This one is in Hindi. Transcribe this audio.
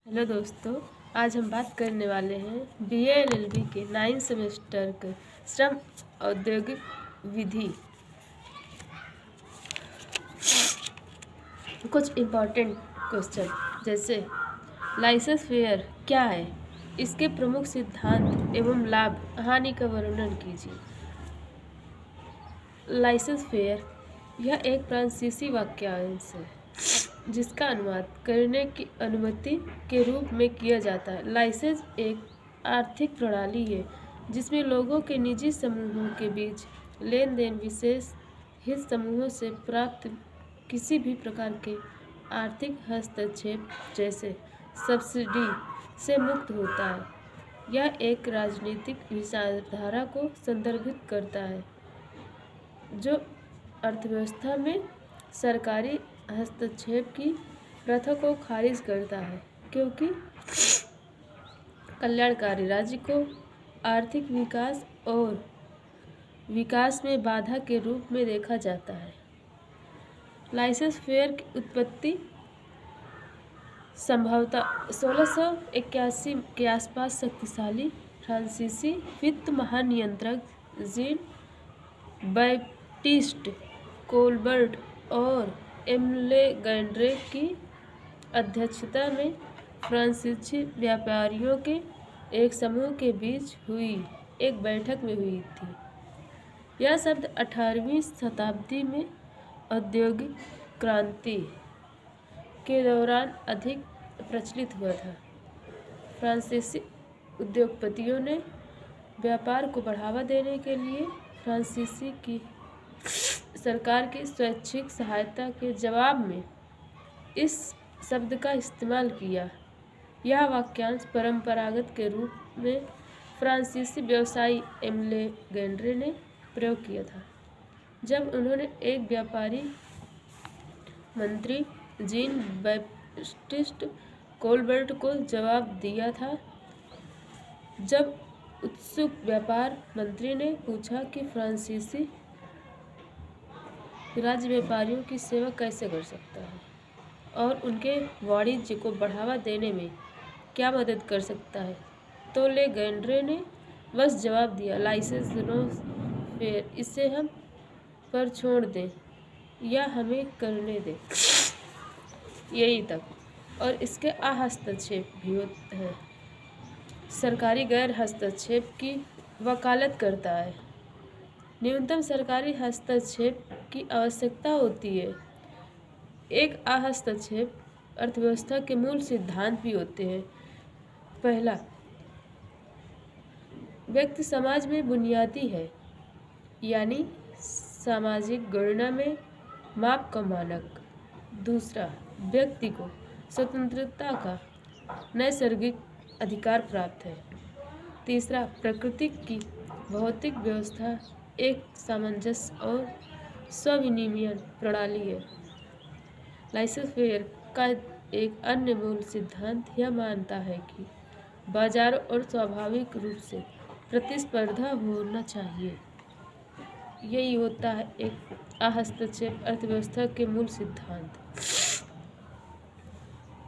हेलो दोस्तों, आज हम बात करने वाले हैं BA LLB के 9 सेमेस्टर के श्रम औद्योगिक विधि। कुछ इम्पोर्टेंट क्वेश्चन जैसे लाइसेंस फेयर क्या है, इसके प्रमुख सिद्धांत एवं लाभ हानि का वर्णन कीजिए। लाइसेंस फेयर यह एक फ्रांसीसी वाक्यांश है जिसका अनुवाद करने की अनुमति के रूप में किया जाता है। लाइसेंस एक आर्थिक प्रणाली है जिसमें लोगों के निजी समूहों के बीच लेन देन विशेष हित समूहों से प्राप्त किसी भी प्रकार के आर्थिक हस्तक्षेप जैसे सब्सिडी से मुक्त होता है। यह एक राजनीतिक विचारधारा को संदर्भित करता है जो अर्थव्यवस्था में सरकारी हस्तक्षेप की प्रथा को खारिज करता है, क्योंकि कल्याणकारी राज्य को आर्थिक विकास में बाधा के रूप में देखा जाता है। लाइसेंस फेयर की उत्पत्ति संभवतः 1681 के आसपास शक्तिशाली फ्रांसीसी वित्त महानियंत्रक जीन बैप्टिस्ट कोलबर्ट और एमिले गैंड्रे की अध्यक्षता में फ्रांसीसी व्यापारियों के एक समूह के बीच हुई एक बैठक में हुई थी। यह शब्द 18वीं शताब्दी में औद्योगिक क्रांति के दौरान अधिक प्रचलित हुआ था। फ्रांसीसी उद्योगपतियों ने व्यापार को बढ़ावा देने के लिए फ्रांसीसी की सरकार की स्वैच्छिक सहायता के जवाब में इस शब्द का इस्तेमाल किया। यह वाक्यांश परंपरागत के रूप में फ्रांसीसी व्यवसायी एमिले गैंड्रे ने प्रयोग किया था जब उन्होंने एक व्यापारी मंत्री जीन बैप्टिस्ट कोलबर्ट को जवाब दिया था। जब उत्सुक व्यापार मंत्री ने पूछा कि फ्रांसीसी राज्य व्यापारियों की सेवा कैसे कर सकता है और उनके वाणिज्य को बढ़ावा देने में क्या मदद कर सकता है, तो ले गैंड्रे ने बस जवाब दिया, लाइसेंस नो फेयर, इसे हम पर छोड़ दें या हमें करने दें, यही तक। और इसके हस्तक्षेप भी होते हैं। सरकारी गैर हस्तक्षेप की वकालत करता है। न्यूनतम सरकारी हस्तक्षेप की आवश्यकता होती है। एक हस्तक्षेप अर्थव्यवस्था के मूल सिद्धांत भी होते हैं। पहला, व्यक्ति समाज में बुनियादी है, यानी सामाजिक गणना में माप का मानक। दूसरा, व्यक्ति को स्वतंत्रता का नैसर्गिक अधिकार प्राप्त है। तीसरा, प्रकृति की भौतिक व्यवस्था एक सामंजस्य और स्वविनियमन प्रणाली है। लाइसेंस फेयर का एक अन्य मूल सिद्धांत यह मानता है कि बाजारों और स्वाभाविक रूप से प्रतिस्पर्धा होना चाहिए। यही होता है एक हस्तक्षेप अर्थव्यवस्था के मूल सिद्धांत।